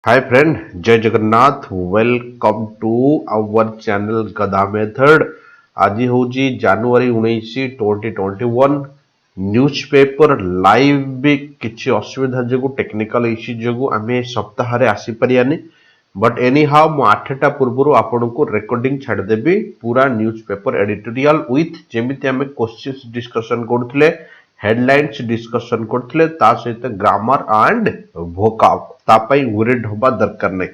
Hi friend, जय Jagannath welcome to our channel गधा method. आज हूँ जानुआरी 19 2021 न्यूज पेपर लाइव भी किसी असुविधा जो टेक्निकल इश्यू जो आम सप्ताह आसीपारानी बट एनी हाउ मु 8टा पूर्व आपन को रेकर्डिंग छाड़देवी पूरा न्यूज पेपर एडिटोरियल विथ जमी आम क्वेश्चंस डिस्कशन करते हेडलाइंस डिस्कशन करते सहित ग्रामर एंड भोकाब तापाई वरीड हवा दरकार नहीं।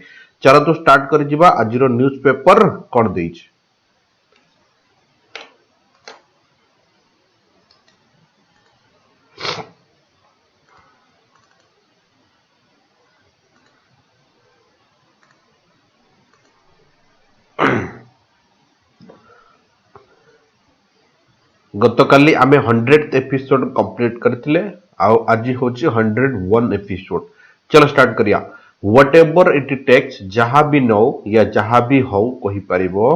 चलो तो स्टार्ट कर जिबा आज न्यूज पेपर कौन देइछ। गतकाली आमे 100th एपिसोड कंप्लीट करथिले आज होची 101 एपिसोड। चलो स्टार्ट करिया। व्हाट एवर इट टेक्स जहां भी नो या जहां भी हो कहि परिबो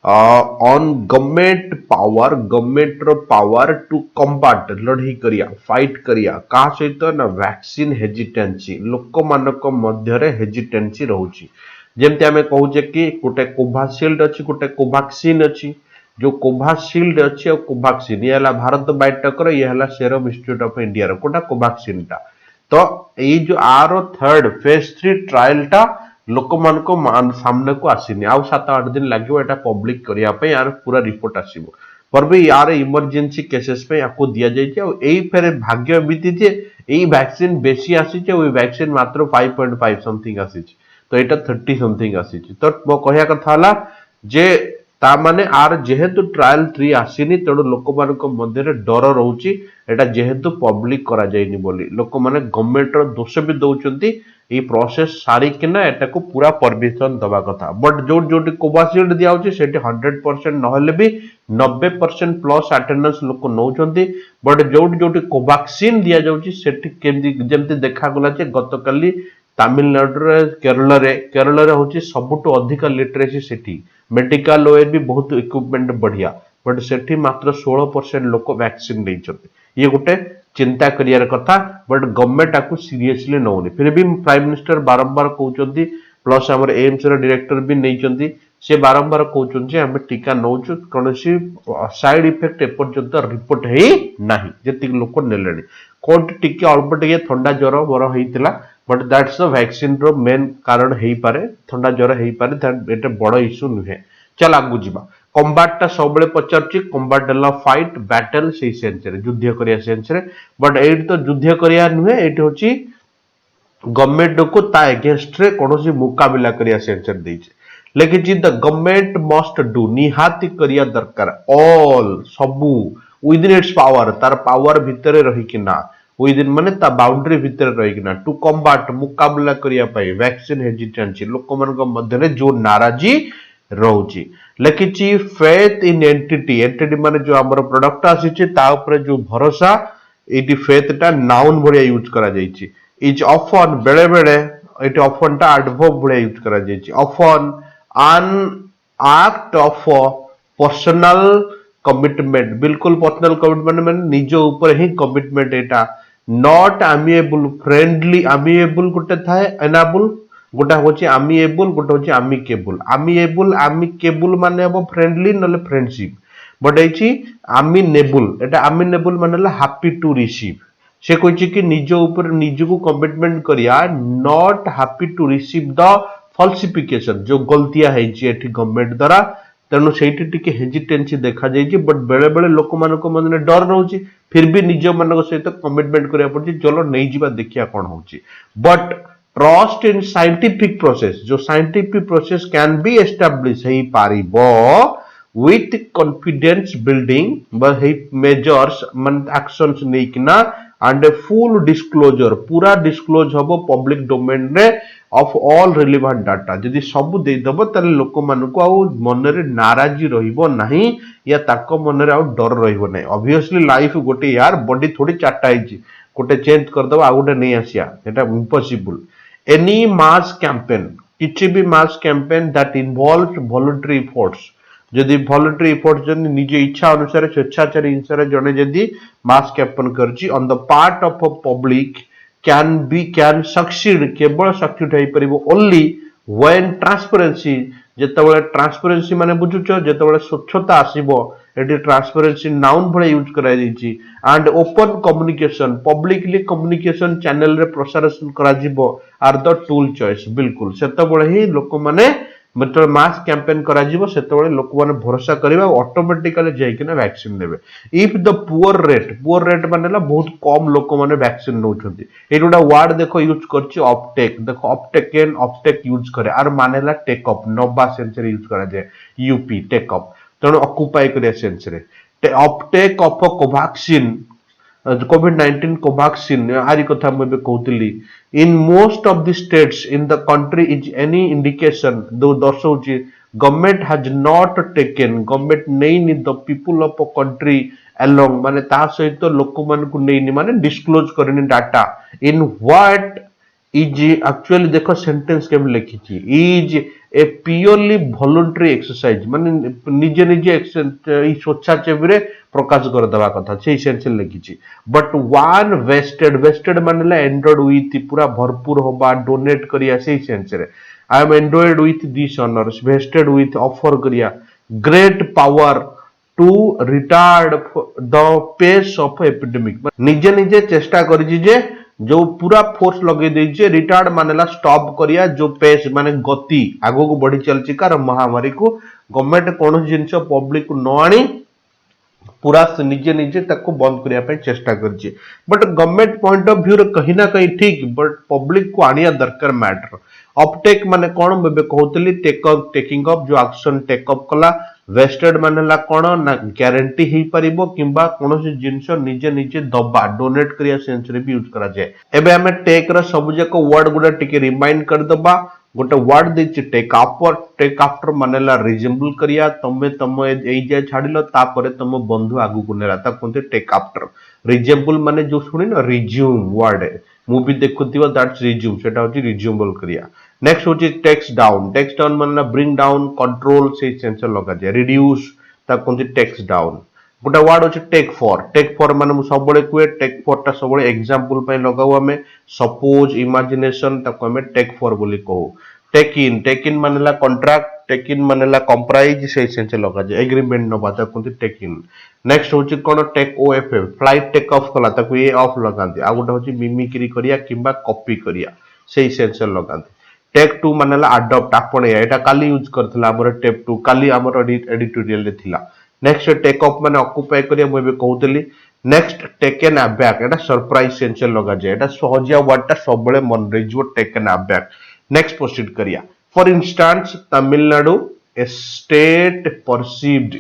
ऑन गवर्नमेंट रो पावर टू कम्बाट लड़ाई करिया फाइट करिया का सहित ना वैक्सीन हेजिटेंसी लोक मानक मध्य रे हेजिटेंसी रहउची। जेमते आमे कहूचे कि गोटे कोवाशील्ड अछि गोटे कोवैक्सीन अछि। जो कोवाशील्ड अच्छी और कोवैक्सीन ये भारत बायोटेक ये serum institute of India quota Covaxin टा तो ये जो आर थर्ड फेज 3 ट्रायल टा लोक मान को सामने को आसीनी आउ 7-8 दिन लगे एटा पब्लिक करिया पे यार पूरा रिपोर्ट आसीबो पर भी यार इमरजेंसी केसेस पे याको दिया जाय छै और एई फेरे भाग्य एमिति जे एई वैक्सीन बेसी आसी छै ओई वैक्सीन मात्र 5.5 समथिंग आसी छै तो एटा 30 समथिंग आसी छै तो मो कहया कथा हला जे ता माने आर जेहेतु ट्रायल 3 आसीनी तेणु लोक मानक मध्य डर रहउची एटा जेहेतु पब्लिक करा जायनी बोली लोक माने गवर्नमेंट रो दोष भी दउचंती ई प्रोसेस सारी किना एटा को पूरा परमिशन दबा कथा बट जोटी कोवाशील्ड दिया होची सेठी 100% नहले भी 90% प्लस अटेंडेंस लोक नउचंती बट जोटी कोवैक्सीन दिया जाउची सेठी केमदी जेमती देखा गला जे गतकाली तमिलनाडु रे केरल रे होची सबटु अधिक लिटरेसी सेठी मेडिकल ओए भी बहुत इक्विपमेंट बढ़िया बट सेठी मात्र 16% लोक वैक्सीन नहीं ये गोटे चिंता करियार कथा बट गवर्नमेंट आकु सीरियसली नौनी फिर भी प्राइम मिनिस्टर बारंबार कहउचंती प्लस हमर एम्स रे डायरेक्टर भी नैचंती से बारंबार कहउचंती हम टीका नौचु कोनोसी साइड इफेक्ट एपर्यंत रिपोर्ट है नाही जति लोक नेलेनी कोट टिके अल्प टिके ठंडा ज्वर बर हेतिला बट दैट्स द वैक्सीन रो मेन कारण हेई पारे ठंडा ज्वर हेई पारे दैट एटा बड़ इश्यू नुहे। चल आगु जिबा कम्बाट टा सबले पचारची कम्बाट ला फाइट बैटल सेई सेंस रे युद्ध करिया सेंस रे बट एट तो युद्ध करिया नुहे एट होची गवर्नमेंट को ता अगेंस्ट रे कोनोसी मुकाबला करिया सेंस रे देइछे लेकिन जी द गवर्नमेंट मस्ट डू निहाती करिया दरकार ऑल सबु विदिन इट्स पावर तार पावर भितरे रही किना विदिन माने ता बाउंड्री भितर रही किना टू कम्बाट मुकाबला करिया पाई वैक्सीन हेजिटेंसी लोक मानक मध्य रे जो नाराजी रहउची लेकिची फेथ इन एंटिटी माने जो हमर प्रोडक्ट आसीची ता ऊपर जो भरोसा एटी फेथ टा नाउन भरिया यूज करा जाईची इज ऑफन बेले बेले एटी ऑफन टा एडवर्ब भरिया यूज करा जाईची often an act of personal commitment बिल्कुल पर्सनल कमिटमेंट माने निज ऊपर ही कमिटमेंट एटा नॉट अमिएबल फ्रेंडली अमिएबल गोटे थाए एनाबल गोटा होची अमिएबल गोटा होची अमिकेबल माने अब फ्रेंडली नले फ्रेंडशिप बट एची अमिनेबल एटा अमिनेबल माने हैप्पी टू रिसीव से कहछि कि निज ऊपर निज को कमिटमेंट करिया not happy to receive the falsification जो गलतिया है गवर्नमेंट द्वारा तेणु से हेजिटेंसी देखा जाइए बट बेले बेले लोक मानक मन डर रोचे फिर भी निज मान सहित कमिटमेंट करा पड़े चलो नहीं जा देखिया कौन हो but trust in scientific process जो scientific process can be establish हो पारिबो विथ कॉन्फिडेंस बिल्डिंग मेजर्स मान एक्शंस नेकिना एंड फुल डिस्क्लोजर पूरा डिस्क्लोज हम पब्लिक डोमेन रे ऑफ ऑल रिलेवेंट डाटा जदि सब दे दबो तले लोक मान को आ मन रे नाराजी रहिबो नाही या ताको मन रे आ डर रहिबो नाही ऑब्वियसली लाइफ गोटे यार बॉडी थोड़ी चाटा हिची गोटे चेंज कर दबो आ गोटे नहीं आसिया एटा इम्पॉसिबल एनी मास कैंपेन किछि भी mass campaign that involves voluntary efforts जदि वॉलंटरी एफर्ट्स जदि निज इच्छा अनुसार स्वेच्छाचारी अनुसार जने जदि मास कैंपेन करछि on the part of a public can succeed केवल सक्सीड हो परिबो ओनली व्हेन ट्रांसपेरेंसी जेतेबेले ट्रांसपेरेंसी माने बुझुछ जेतेबेले स्वच्छता आसीबो एटी ट्रांसपेरेंसी नाउन भले यूज करा जाईची and open communication publicly communication channel रे प्रसारण करा जिवो आर द टूल चॉइस बिल्कुल सेतेबेले ही लोक माने मतलब मास कैंपेन करा जिवो सेतेबेले लोक माने भरोसा करबा ऑटोमेटिकली जाईकिना वैक्सीन देबे इफ द पुअर रेट मानेला बहुत कम लोक माने वैक्सीन नउछंती एटोडा वर्ड देखो यूज करछि अपटेक देखो अपटेक यूज करे आर मानेला टेक अप 90 सेंस रे यूज करा जाय यूपी टेक अप तेणु ऑक्युपाई करिया सेंस रे uptake of Covaxin COVID-19 Covaxin आरी कथा मैं कहूली in most of the states in the country is any indication दो दर्शाउची government has not taken government नहीं the people of country along माने ता सहित लोक मान को नहीं माने डिस्क्लोज करनी data in what is actually देखो सेंटेंस केम लिखी is a purely voluntary exercise माने निजे निजे स्वेच्छासेवी प्रकाश कर दवा कथा से सेंस लिखी बट वन वेस्टेड माने एंड्रॉइड विथ पूरा भरपूर होबा डोनेट करिया से सेंस रे I am endowed with this honours vested with offer करिया great power to retard the pace of epidemic निजे निजे चेष्टा करिछि जे जो पूरा फोर्स लगे दीजिए रिटार्ड मानेला स्टॉप करिया जो पेस माने गति आगो को बढ़ी चलची कार महामारी को गवर्नमेंट कौन जिनस पब्लिक को न आनी पूरा निजे निजे तक बंद करिया पे चेष्टा करछि but government point of view रे कहीं ना कहीं ठीक बट पब्लिक को आनिया दरकार मैटर अपटेक माने कोन बेबे कहउतली टेकिंग अप जो एक्शन टेक अप कला वेस्टेड मानेला कोन ना गारंटी हे परिबो किंबा कोनोसी जिंस निजे निजे दबा डोनेट करिया सेंस रे भी यूज करा जाय एबे हमें टेक रो सब जाको वर्ड गुडा टिके रिमाइंड कर दबा गोटे वर्ड देछि टेक आफ्टर मानेला रिजेंबल करिया तम एई जे छाडिलो तापरे तम बंधु आगु को नेला ता कोनते टेक आफ्टर रिजेंबल माने जो सुनि न रिज्यूम वर्ड मूवी देखुथिबो दैट्स रिज्यूम सेटा होछि रिज्यूमबल करिया नेक्स्ट होछि टेक्स्ट डाउन माने ब्रिंग डाउन कंट्रोल से सेंसर लगा जाय रिड्यूस ता कोनते टेक्स्ट डाउन गोटे वर्ड होछि टेक फॉर माने मु सबले कुए टेक फॉर ता सबले एग्जांपल पय लगाउ हमें सपोज इमेजिनेशन ता को हमें टेक फॉर बोली कहू टेक इन मानेला कॉन्ट्रैक्ट टेक इन मानेला कंप्राइज से सेंस लगा जाय एग्रीमेंट न बाता कोनते टेक इन नेक्स्ट होछि कोन take O F F flight take off कला ताको ए ऑफ लगांती आ गोटे होछि मिमिक्री करिया किबा कॉपी करिया सेही सेंस लगांती टेक टू मानेला अडॉप्ट आपणे एटा काली यूज करथला हमर टेक टू काली हमर एडिटोरियल रे थिला नेक्स्ट टेक ऑफ माने ऑक्युपाई करिया मैं कहउतली नेक्स्ट टेकन अबैक एटा सरप्राइज सेंस लगा जाय एटा सहजिया वर्ड ता सबले मन रे जो टेकन अबैक नेक्स्ट प्रोसीड करिया for instance Tamil Nadu A state perceived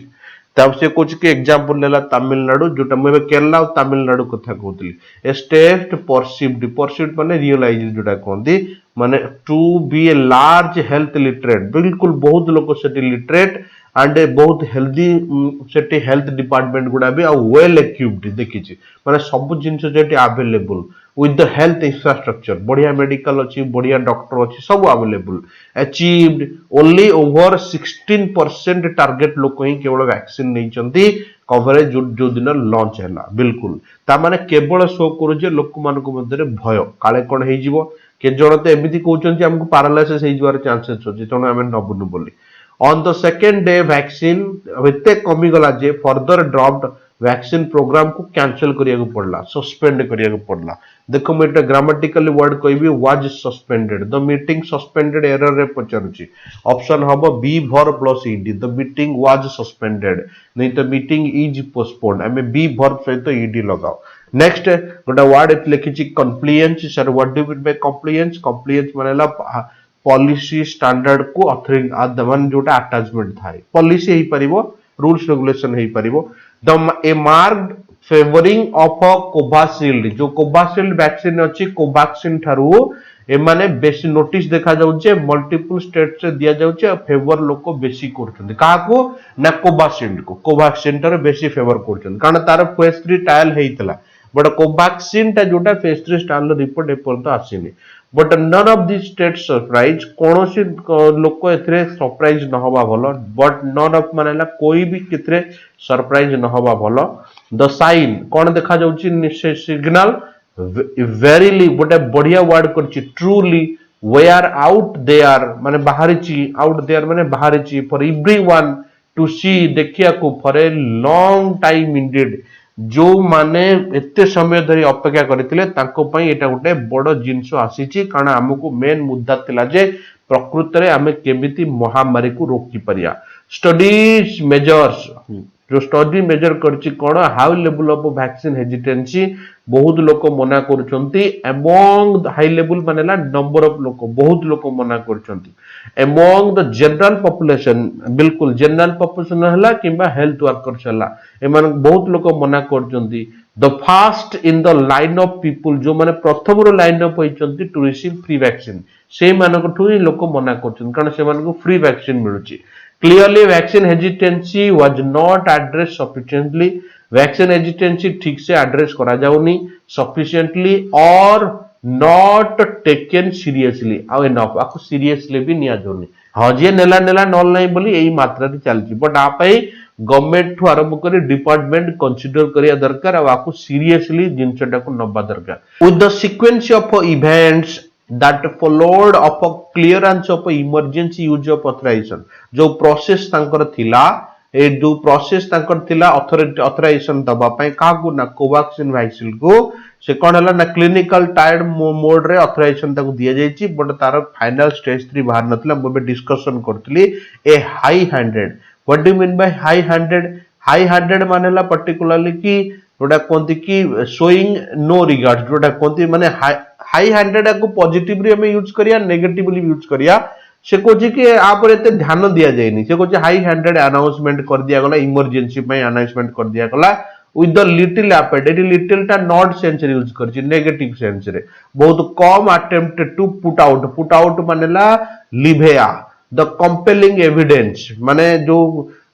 तब से कुछ के एग्जांपल लेला तमिलनाडु जोटा मैं केरला और तमिलनाडु कथा कहउतली ए स्टेट परसीव्ड माने रियलाइज जोटा कहंदी माने to be a large health literate बिल्कुल बहुत लोग सेटी लिटरेट एंड बहुत हेल्दी सेटी हेल्थ डिपार्टमेंट गुडा भी वेल इक्विप्ड देखिछि माने सब जिंस जेटी available with the health infrastructure बढ़िया मेडिकल अच्छी बढ़िया डॉक्टर अच्छी सब available achieved only over 16% target लोक ही केवल वैक्सीन नहीं कवरेज जो दिन लॉन्च है बिल्कुल ता माने केवल शो करू जे लोक मान को मध्य भय काले कोन हे जीवो के जण तो एमिति कहउछन हमको पैरालाइसिस हे जवार चांसेस अछि तण हम नबुनु बोली on the second day vaccine एते कमी गला जे फर्दर ड्रॉप्ड वैक्सीन प्रोग्राम को कैंसिल करिया पड़ला सस्पेंड करिया पड़ला देखो मैं ग्रामेटिकली वर्ड कहबी was suspended the meeting suspended error रे पचरुची ऑप्शन हबो बी भर plus E D the meeting was suspended नहीं तो मीटिंग इज पोस्टपोन्ड हमें बी भर सहित ईडी लगाओ नेक्स्ट गोटा वर्ड एत लिखिची compliance sir what do mean by compliance मानेला पॉलिसी स्टैंडर्ड को ऑथरिंग मान जोटा अटैचमेंट थाए पॉलिसी हे परिबो रूल्स रेगुलेशन हे परिबो the a marked favouring of a Covishield जो कोवाशील्ड वैक्सीन अछि कोवैक्सीन थारू ए माने बेसी नोटिस देखा जाउचे मल्टीपल स्टेट से दिया जाउचे फेवर लोक बेसी करछन का को ना कोवाशील्ड को कोवैक्सीन तार बेसी फेवर करछन कारण तार फेज 3 ट्रायल हेइतला बट कोवैक्सीन ता जोटा फेज 3 ट्रायल रिपोर्ट एपर तो आसीनी but none of the state surprise कोनोसी लोक एथरे सरप्राइज न होबा भलो बट नन ऑफ मानेला कोई भी केथरे सरप्राइज न होबा भलो द साइन कोन देखा जाउची सिग्नल वेरीली गोटे बढ़िया वर्ड करछि ट्रूली वेयर आउट देयर माने बाहरिछि आउट देयर माने बाहरिछि फॉर एवरीवन टू सी देखिया को for a long time ended जो माने एते समय धरी अपेक्षा करथिले तांको पई एटा गोटे बड़ जिंस आसीछि कारण हमकु मेन मुद्दा थिला जे प्रकृत रे हमें केमिति महामारी को रोकी परिया स्टडीज मेजर्स जो स्टडी मेजर करछि कोन high level of vaccine hesitancy बहुत लोक मना करूछंती अमंग हाई लेवल मानेला नंबर ऑफ लोक बहुत लोक मना करूछंती अमंग द जनरल पॉपुलेशन बिल्कुल जनरल पॉपुलेशन हला किबा हेल्थ वर्कर्स हला एमान बहुत लोक मना करूछंती the fast in the line of people जो माने प्रथम रो लाइन अप होइछंती टू रिसीव फ्री वैक्सीन से मानको ठु ही लोक मना करूछन कारण से मानको फ्री वैक्सीन मिलुची clearly vaccine hesitancy was not address sufficiently vaccine hesitancy ठीक से एड्रेस करा जाउनी सफिशिएंटली और नॉट टेकन सीरियसली आ इनफ आको सीरियसली भी निया जोनी हां जे नेला नेला नॉल नाही बोली एई मात्रा रे चलची बट आ पई गवर्नमेंट ठु आरंभ करी डिपार्टमेंट कंसीडर करिया दरकार आ आको सीरियसली जिंसटा को नबा दरकार with the sequence of events that followed of a clearance of emergency use of authorization जो प्रोसेस तांकर थिला ए जो प्रोसेस तांकर थिला ऑथराइजेशन दबा पई का को ना कोवैक्सीन वैक्सीन को से कोन हला ना क्लिनिकल ट्रायल मोड रे ऑथराइजेशन ताको दिया जायछि बट तार फाइनल स्टेज 3 बाहर नथला मोबे डिस्कशन करतली a high handed what do you mean by high handed मानेला पर्टिकुलरली कि जोटा कोंती कि शोइंग नो रिगार्ड जोटा कोंती माने हाई हैंडेड को पॉजिटिवली हमें यूज करिया नेगेटिवली यूज करिया से कोछि कि आ पर एते ध्यान दिया जायनी से कोछि हाई हैंडेड अनाउंसमेंट कर दिया गला इमरजेंसी में अनाउंसमेंट कर दिया गला विथ द लिटिल एपेड एटी लिटिल टा नॉट सेंस रे यूज करछि नेगेटिव सेंस रे बहुत कम अटेम्प्ट टू पुट आउट मानेला लिभेया द कंपेलिंग एविडेंस माने जो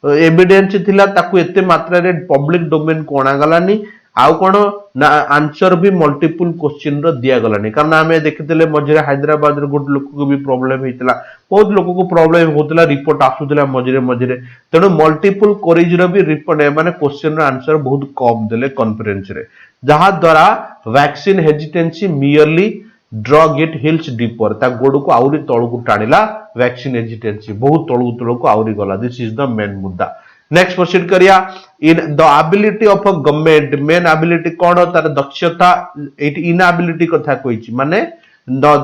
एविडेंस थिला ताकू एते मात्रा रे पब्लिक डोमेन कोणा गलानी आउ कोन ना आंसर भी मल्टीपल क्वेश्चन रो दिया गलानी कारण हमें देखितले मझरे हैदराबाद रे गुड लोक को भी प्रॉब्लम हेतला बहुत लोक को प्रॉब्लम होतला रिपोर्ट आसुतला मझरे तेनो मल्टीपल कोरिज रो भी रिपोर्ट माने क्वेश्चन रो आंसर बहुत कम देले कॉन्फ्रेंस रे जहा द्वारा vaccine hesitancy merely drug it hills deeper ता गोड़ को आउरी तळ को टाणिला वैक्सीन हेजिटेंसी बहुत तळ को आउरी गला दिस इज द मेन मुद्दा नेक्स्ट प्रोसीड करिया in the ability of a government main ability कोन तार दक्षता एटी इनएबिलिटी कथा कहिछि माने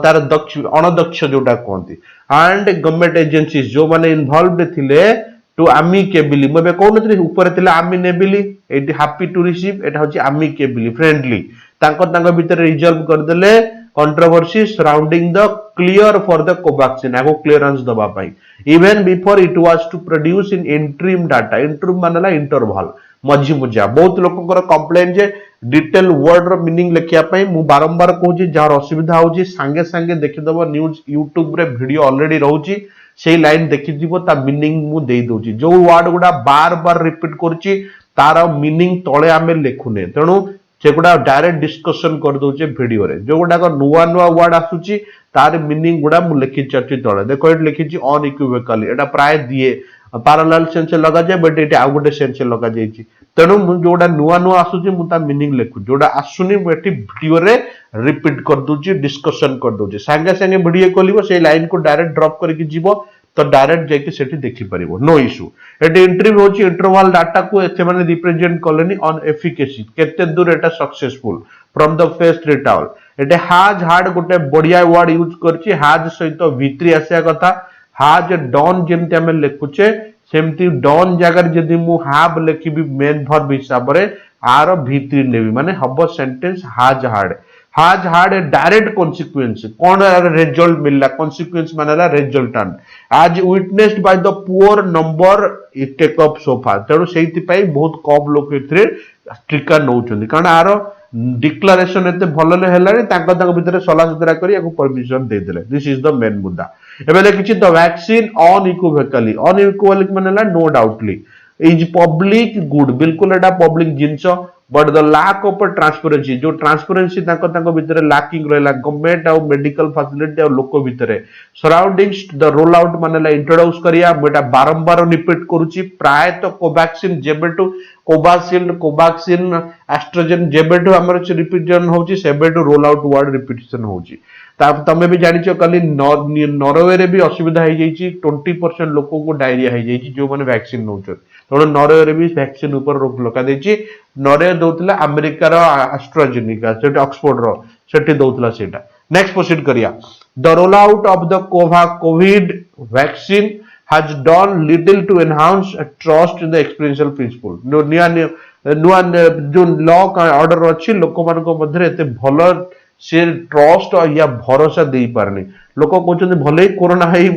तार दक्ष अनदक्ष जोटा कोंती एंड गवर्नमेंट एजेंसीज जो माने इन्वॉल्वड थिले टू अमिकेबली मबे कोनतरी ऊपर थिला अमिनेबली एटी हैप्पी टू रिसीव एटा होछि अमिकेबली फ्रेंडली तांको भीतर रिजर्व कर देले controversy surrounding the clear for the covaxin आगो क्लियरेंस दबा पाई even before it was to produce in interim data interim मानला इंटरवल मझी मुझा बहुत लोककर कंप्लेन जे डिटेल वर्ड रो मीनिंग लेखिया पई मु बारंबार कहूची जार असुविधा होची संगे संगे देखि दबो न्यूज YouTube रे वीडियो ऑलरेडी रहूची सेही लाइन देखि दिबो ता मीनिंग मु देई दोची जो वर्ड गुडा बार बार रिपीट करची तार मीनिंग तळे आमे लेखुने तेनु सेगुडा डायरेक्ट डिस्कशन कर दोचे वीडियो रे जो गुडा नुआ नुआ वर्ड आसुची तार मीनिंग गुडा मु लिखि चर्ची तळे देखो एट लिखिची अनइक्विवोकली एटा प्राय दिए पैरेलल सेंस लगा जाय बट एटा आ गुडे सेंस लगा जायची तेनु मु जोडा नुआ नुआ आसुची मु ता मीनिंग लेखु जोडा आसुनी मु एटी वीडियो रे रिपीट कर दोची डिस्कशन कर दोची संगे संगे वीडियो खोलिबो से लाइन को डायरेक्ट ड्रॉप करके जीवो तो डायरेक्ट जाके सेठी देखि परिबो नो इशू एटी इंटरव्यू होची इंटरवल डाटा को एथे माने रिप्रेजेंट करलेनी ऑन एफिकेसी केते दूर एटा सक्सेसफुल फ्रॉम द फेस्ट रिटाउल एटे हाज हार्ड गोटे बढ़िया वर्ड यूज करची हाज सहित भित्री आसिया कथा हाज डॉन जेमते हमें लेखुचे सेमती डॉन जगह जदी मु हाब लेखिबी मेन वर्ब हिसाब रे आर भित्री नेबी माने हबो sentence has had a direct consequence कौन रिजल्ट मिलला कॉन्सिक्वेंस मानेला resultant as witnessed by the poor number take up so far तेणु सेहिति पई बहुत कम लोक एथरे टीका नउचंदी कारण आरो डिक्लेरेशन एते भलले हेलानी तांको भितर सला सुतरा करी याको परमिशन दे देले दिस इज द मेन मुद्दा एबे लेकिछि द वैक्सीन अनइक्विवोकली मानेला no doubtly is public good बिल्कुल एटा पब्लिक जिंस but the lack of transparency जो ट्रांसपेरेंसी भितर लैकिंग रहा गवर्नमेंट आ मेडिकल फैसिलिटी आ लोक भितर सराउंडिंग्स द रोल आउट माने इंट्रोड्यूस करिया बेटा बारंबार रिपीट करूची प्रायतः कोवैक्सीन जेबेटू कोवैक्सीन एस्ट्रोजेन जेबेटू हमर रिपीटेशन होची सेबेटू रोल आउट वर्ड रिपीटेशन होची तमे भी जानिछ कली नॉर्वे रे भी असुविधा हो जाइए 20% लोक को डायरिया हो जाइए जो मैंने वैक्सीन नौ तेणु नॉर्वे रे भी वैक्सीन ऊपर रोक लगा देछि नॉर्वे दौला अमेरिकार एस्ट्राजेनिका से ऑक्सफोर्ड रो सेठी दौला सेटा नेक्स्ट प्रोसीड करिया the roll out of the Covid vaccine has done little to enhance trust in the experiential principle नुआ जो लॉ ऑर्डर अच्छी लोक मान एते भल से ट्रस्ट या भरोसा दे पारनी लोक कहते भले ही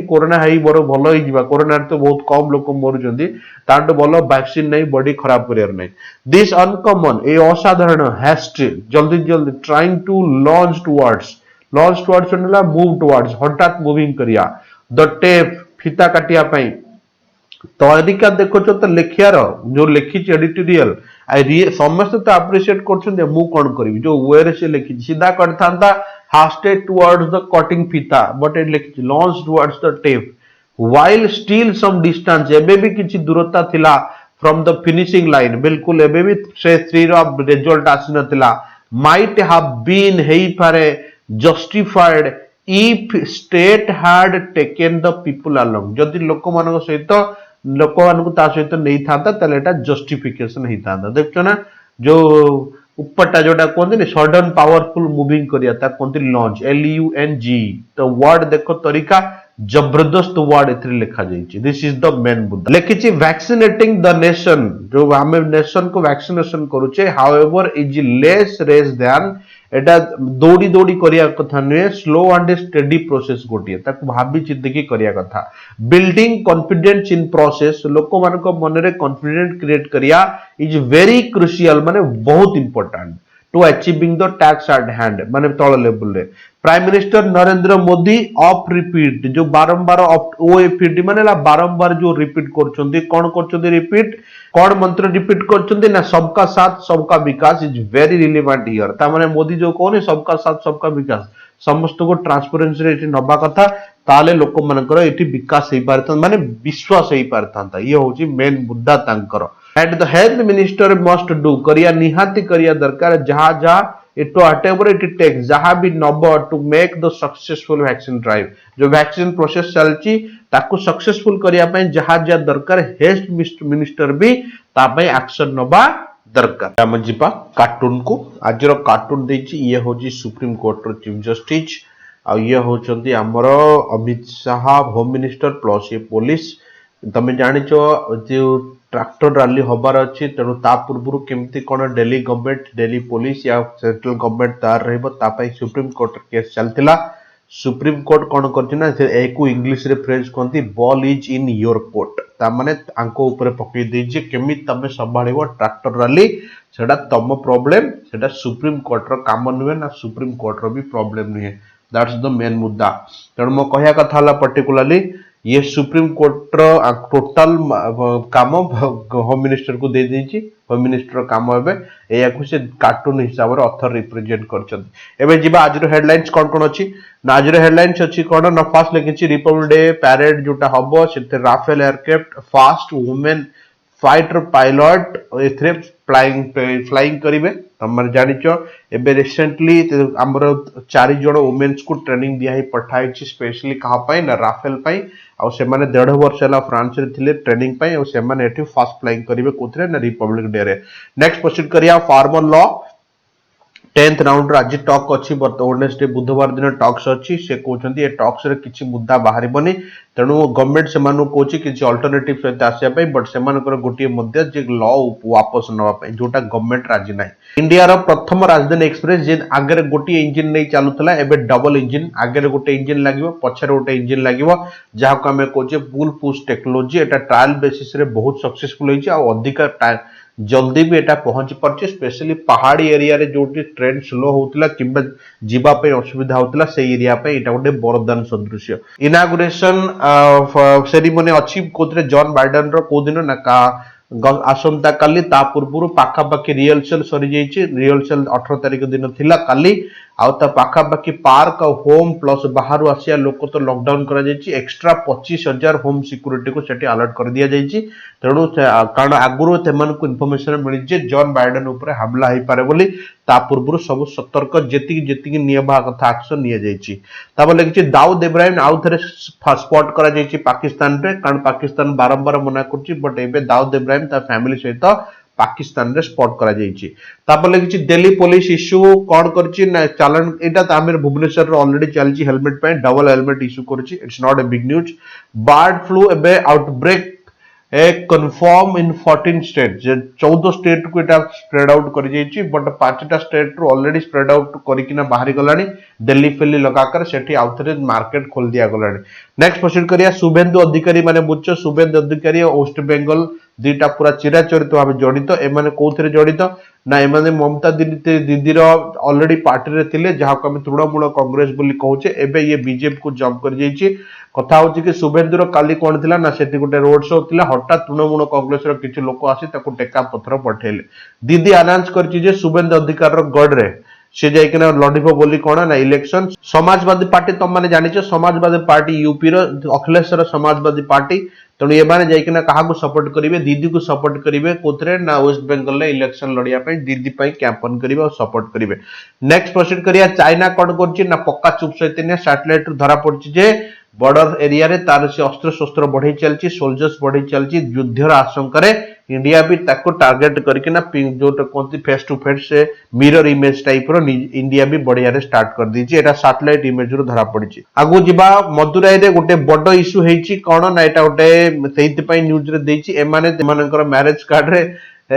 कोरोना है बर भल हो कोरोना तो बहुत कम लोक मरुंट तांटू भल वैक्सीन नहीं बॉडी खराब कर दिस अनकॉमन ए असाधारण हैस्ट जल्दी जल्दी trying to launch towards move towards हठात मूविंग करिया द टेप फीता काटिया पाई तरीका देखो तो लिखियार जो लिखी एडिटोरियल समस्त तो अप्रिशिएट कर मु कौन करी जो वे से लिखी सीधा करता हास्टेड टुवर्ड्स द कटिंग फीता बट ए लिखी launch towards the tape while still some distance एबे भी किछि दूरता थिला फ्रॉम द फिनिशिंग लाइन बिल्कुल एबे भी से 3 रो रिजल्ट आसी नथिला माइट हैव बीन हेई पारे justified if state had taken the people along जदि लोक मान सहित लोक मान सहित नहीं था एटा जस्टिफिकेशन होता देखो ना जो उपटा जोटा कहते सडन पावरफुल मूविंग करिया कहते लॉन्च LUNG तो वर्ड देखो तरीका जबरदस्त वर्ड एथरे लिखा जाइए दिस इज द मेन मुद्दा लिखी वैक्सीनेटिंग द नेशन जो आम नेशन को वैक्सीनेशन करुचे however is less race than एटा दौड़ी दौड़ी करिया कथा नुहे स्लो एंड स्टेडी प्रोसेस गोटे भाभी चिंतिकी करिया कथा बिल्डिंग कॉन्फिडेंस इन प्रोसेस लोक मान मन में कॉन्फिडेंस क्रिएट करिया इज वेरी क्रुशियल माने बहुत इंपोर्टेंट टू अचीविंग द टैक्स एट हैंड माने तल लेवल रे prime minister Narendra Modi of repeat जो बारंबार ओएफडी माने बारंबार जो रिपीट करछंती कोन करछंती रिपीट कौन मंत्र रिपीट करछंती ना सबका साथ सबका विकास इज वेरी रिलेवेंट हियर ता माने मोदी जो कहने सबका साथ सबका विकास समस्त को ट्रांसपेरेंसी रे नबा कथा ताले लोक मानकर एठी विकास हे पारता माने विश्वास हे पारता ये होची मेन मुद्दा तांकर and the health minister must do करिया निहाती करिया दरकार जहां जहां इट व्हाटएवर इट टेक्स जहां भी नब to make the successful vaccine drive जो वैक्सीन प्रोसेस चलची ताकू सक्सेसफुल करिया पय जहां जहां दरकार हेल्थ मिनिस्टर भी ता पय एक्शन नबा दरकार हम जिपा कार्टून को आज रो कार्टून देची ये होजी सुप्रीम कोर्ट रो चीफ जस्टिस आ ये होचंती हमर Amit Shah home minister plus ये पुलिस तमे जानिचो जो ट्रैक्टर रैली हबार अच्छी तेणु ता पूर्व केमती कौन दिल्ली गवर्नमेंट दिल्ली पुलिस या सेंट्रल गवर्नमेंट तार रही सुप्रीम कोर्ट केस चलता सुप्रीम कोर्ट कौन कर इंग्लिश रे फ्रेज कहती ball is in your court तामाने आंको ऊपर पकई देछि केमी तमे संभाळिबो ट्रैक्टर रैली सेटा तम प्रॉब्लम सेटा सुप्रीम कोर्ट रो काम नुहे ना सुप्रीम कोर्ट रो भी प्रॉब्लम नुहे दैट्स द मेन मुद्दा तेणु मो कहया कथा हला पर्टिकुलरली ये सुप्रीम कोर्ट रो टोटल काम होम मिनिस्टर को दे देछि होम मिनिस्टर काम हेबे एया को से कार्टून हिसाब रे ऑथर रिप्रेजेंट करछन एबे जिबा आज रो हेडलाइंस कोन कोन अछि ना आज रो हेडलाइंस अछि कोन ना फर्स्ट लिखिछि रिपब्लिक डे पैरेड जोटा हबो सेते Rafale aircraft fast women fighter pilot एथरे फ्लाइंग करिवे हमर जानिचो एबे रिसेंटली हमर 4 जण वुमेन्स को ट्रेनिंग दिया ही पठाई छि स्पेशली कहा पई ना राफेल पई आ से माने 1.5 वर्ष हला फ्रांस रे थिले ट्रेनिंग पई आ से माने एठी फास्ट फ्लाइंग करिवे कोथरे ना रिपब्लिक डे रे नेक्स्ट प्रोसीड करिया फार्मर लॉ 10th राउंड रे आज टॉक अछि वेडनेसडे बुधवार दिन टॉक्स अछि से कहउछंती ए टॉक्स रे किछि मुद्दा बाहरी बनी तेणु गवर्नमेंट से मानु कोछि किछि अल्टरनेटिव सहित आसिया पई बट से मानकर गोटिए मध्य जे लॉ वापस नवा पई जोटा गवर्नमेंट राजी नाही इंडिया रो प्रथम राजधानी एक्सप्रेस जे आगे गोटिए इंजन नै चालुतला एबे डबल इंजन आगे गोटे इंजन लागिवो पछरे गोटे इंजन लागिवो जहा को हमें कोचे पुल पुश टेक्नोलॉजी एटा ट्रायल बेसिस रे बहुत सक्सेसफुल होइछि आ अधिक जल्दी भी एटा पहुंच परछि स्पेशली पहाड़ी एरिया रे जोटी ट्रेन स्लो होतला किबा जीवा पे असुविधा होतला से एरिया पे एटा गोटे वरदान सदृश इनागुरेशन सेरेमनी अछि कोतरे जॉन बाइडेन रो को दिन ना का आसंता काली ता पूर्व पाखापाखि रिहर्सल सरी जाइए रिहर्सल 18 तारिख दिन थिला काली आउता पाखापाखि पार्क और होम प्लस बाहर आसिया लोक तो लॉकडाउन करा जाइए एक्स्ट्रा 25,000 होम सिक्यूरीटी को सेठी अलर्ट कर दिया जाइए तेणु कारण आगुरी से इनफॉरमेशन मिली जॉन बाइडेन उपर हमला हो पारे बोली ता पूर्व सब सतर्क जेतिकी नियबा कथा एक्शन निया जाइए तापर लिखि दाऊद इब्राहिम आउ थे स्पॉट करा जाइए पाकिस्तान रे कारण पाकिस्तान बारंबार मना कर बट एबे दाऊद इब्राहिम ता फैमिली सहित पाकिस्तान रे स्पॉट करा जाइए तापर लिखि दिल्ली पुलिस इश्यू कौन करछि ना चालान एटा तामेर भुवनेश्वर रे ऑलरेडी चलछि हेलमेट पे डबल हेलमेट इश्यू करछि it's not a big news bird flu एबे आउटब्रेक ए कन्फर्म इन 14 स्टेट 14 स्टेट को एटा स्प्रेड आउट कर जाइछि बट 5टा स्टेट रो ऑलरेडी स्प्रेड आउट करिकिना बाहर गलानी दिल्ली फिल्ली लगाकर सेठी आउथरे मार्केट खोल दिया गलानी नेक्स्ट प्रोसीड करिया शुभेंदु अधिकारी माने बुझ शुभेंदु अधिकारी वेस्ट बेंगल दीटा पूरा चिराचरित भाव जड़ित एमाने कोथरे जड़ित ना एमाने ममता दीदी ऑलरेडी पार्टी रे थिले जहा को हम तृणमूल कांग्रेस बोली कहूचे एबे ये बीजेपी को जंप कर जाइछि कथा होछि कि शुभेंदुर काली कोन थिला ना सेठी गोटे रोड शो थिला हठात तृणमूल कांग्रेस रो किछि लोक आसी ताको टेका पत्थर पठेले दीदी अनाउंस करछि जे शुभेंदु अधिकार रो गड रे से जाइकिना लड़िबो बोली कोन ना इलेक्शन समाजवादी पार्टी तुम माने जानिछ समाजवादी पार्टी यूपी रो अखिलेश रो समाजवादी पार्टी तेणु ये माने जाइकिना काहाकू सपोर्ट करिवे दीदी को सपोर्ट करिवे कोथरे ना वेस्ट बेंगल ले इलेक्शन लड़िया पई दीदी पई कैंपेन करिवे और सपोर्ट करिवे नेक्स्ट प्रोसीड करिया चाइना कोन करछि ना पक्का चुप सहित सैटेलाइट रू धरा पड़छि जे बॉर्डर एरिया रे तार से अस्त्र शस्त्र बढ़ई चलछि सोल्जर्स बढ़ई चलछि युद्धर आशंका रे इंडिया भी ताको टारगेट करके ना जो कोंती फेस टू फेस से मिरर इमेज टाइप रो इंडिया भी बढ़िया रे स्टार्ट कर दीची एटा सैटेलाइट इमेज रो धरा पड़िछि आगु जिबा मदुराई रे गोटे बड़ इश्यू हेछि कोन ना एटा गोटे सेहित पई न्यूज रे देछि एमाने तेमानकर मैरिज कार्ड रे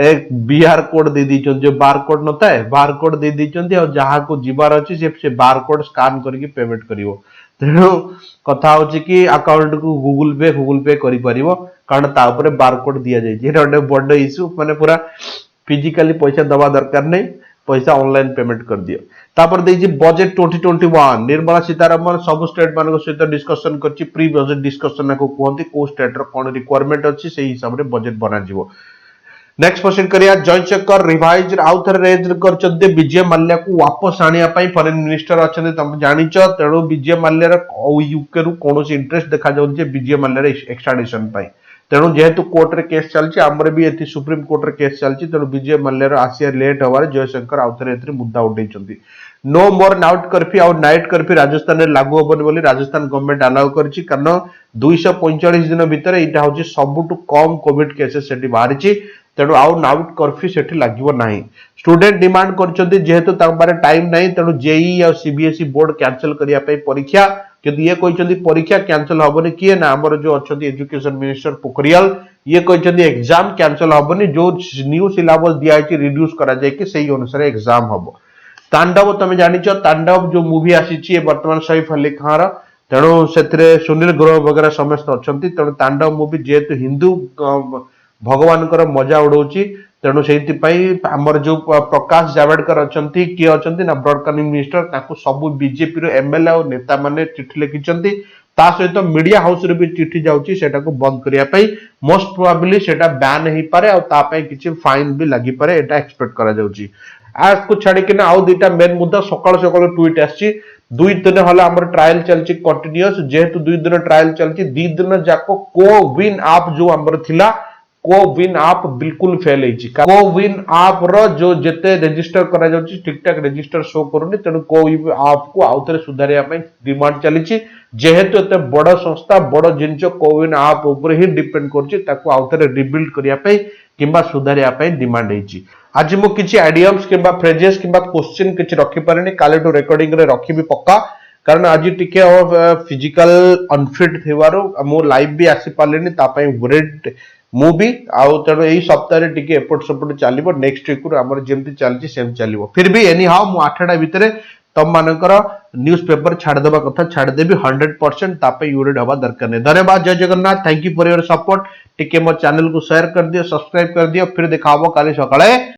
एक बीआर कोड दे दीचन जो बार कोड नता है बार कोड दे दीचन और जहां को जीवार अछि से बार कोड स्कैन करके पेमेंट करिवो तेणु कथा होछि कि अकाउंट को गूगल पे करि परिवो कारण ता ऊपर बार कोड दिया जाय जे गोटे बड़ इश्यू माने पूरा फिजिकली पैसा दबा दरकार नहीं पैसा ऑनलाइन पेमेंट कर दियो तापर देछि बजट 2021 निर्मला सीतारमण सब स्टेट मान सहित डिस्कशन करछि प्री बजट डिस्कशन को कहंती को स्टेट रो कोन रिक्वायरमेंट अछि सेही हिसाब रे बजट बना जिवो नेक्स्ट क्वेश्चन करिया जयशंकर रिवाइज आउ थे रेज कर विजय माल्या को वापस आनिया पई फॉरेन मिनिस्टर अच्छा तुम जानिच तेणु विजय माल्या यूके रु कौन इंटरेस्ट देखा जाउछे विजय माल्या एक्सट्राडिशन पई तेणु जेहेतु कोर्ट रे केस चलछि हमर भी एथि सुप्रीम कोर्ट रे केस चलछि तेणु विजय माल्या आसिया लेट हवार जयशंकर आउ थे एथि मुद्दा उठैछंती नो मोर नाइट कर्फ्यू आउ नाइट कर्फ्यू राजस्थान रे लागू होबन बोली राजस्थान गवर्नमेंट अलाउ करछि कारण 245 दिन भितर एटा होछि सबटु कम कोविड केसेस सेठी बाहरिछि तेणु आउ नाउट कर्फ्यू सेठी लागिवो नाही स्टूडेंट डिमांड करछंती जेहेतु तांबारे टाइम नाही तेणु जेई और सीबीएसई बोर्ड कैंसिल करिया पई परीक्षा यदि ये कहछंती परीक्षा कैंसिल होबनी किए ना हमर जो अछंती एजुकेशन मिनिस्टर पोखरियाल ये कहछंती एग्जाम कैंसिल होबनी जो न्यू सिलेबस दिया छि रिड्यूस करा जाय कि सही अनुसार एग्जाम होबो तांडव तमे जानिछ तांडव जो मूवी आसीछि ए वर्तमान सैफ अली खान रा तेणु सेथरे सुनील ग्रोवर वगैरह समस्त अछंती तेणु तांडव मूवी जेहेतु हिंदू भगवान मजा उड़ौची तेणु से आमर जो प्रकाश जावड़ेकर अच्छा किए अच्छा ना ब्रॉडकास्टिंग मिनिस्टर ताकू सब बीजेपी रो एमएलए और नेता माने चिठी लिखिछंती ता सहित मीडिया हाउस रे भी चिठी जाउची सेटा को बंद करिया पई मोस्ट प्रोबेबली सेटा बैन ही पारे और ता पई किछि फाइन भी लागि पारे एटा एक्सपेक्ट करा जाउची आज को छाड़ी के ना आउ दुईटा मेन मुद्दा सकाळ सकाळ ट्वीट आछि 2 दिन हला हमर ट्रायल चलची कंटीन्यूअस जेहेतु 2 दिन ट्रायल चलची 2 दिन जाको कोविन ऐप जो हमर थिला कोविन ऐप बिल्कुल फेल होइछि कोविन ऐप रो जो जेते रजिस्टर करा जाउछि ठीक ठाक रजिस्टर शो करूनी तेनु कोविन ऐप को आउथरे सुधारिया पई डिमांड चलीछि जेहेतु एते बड़ संस्था बड़ जिंच कोविन ऐप ऊपर ही डिपेंड करछि ताको आउथरे रिबिल्ड करिया पई किबा सुधारिया पई डिमांड होइछि आज मु किछि आइडियम्स किबा फ्रेजेस किबा क्वेश्चन किछि रखि पारेनी काले टू रिकॉर्डिंग रे रखिबी पक्का कारण आज टिके फिजिकल अनफिट थिवारो मो लाइव भी आसी पालेनी ता पई वरिड मूवी आउ तेणु यही सप्ताह टिके एपट सपट चलो नेक्स्ट वीक आमर जमी चलती सेम चलो फिर भी एनी हाउ मु 8टा भितर तुम मानकर न्यूज पेपर छाड़देवा कथा छाड़देवी 100% तापे यूरिड हवा दरकार नहीं धन्यवाद जय Jagannath thank you for your support टिके मो चैनल को शेयर कर दियो सब्सक्राइब कर दियो फिर देखा काली सकाळे।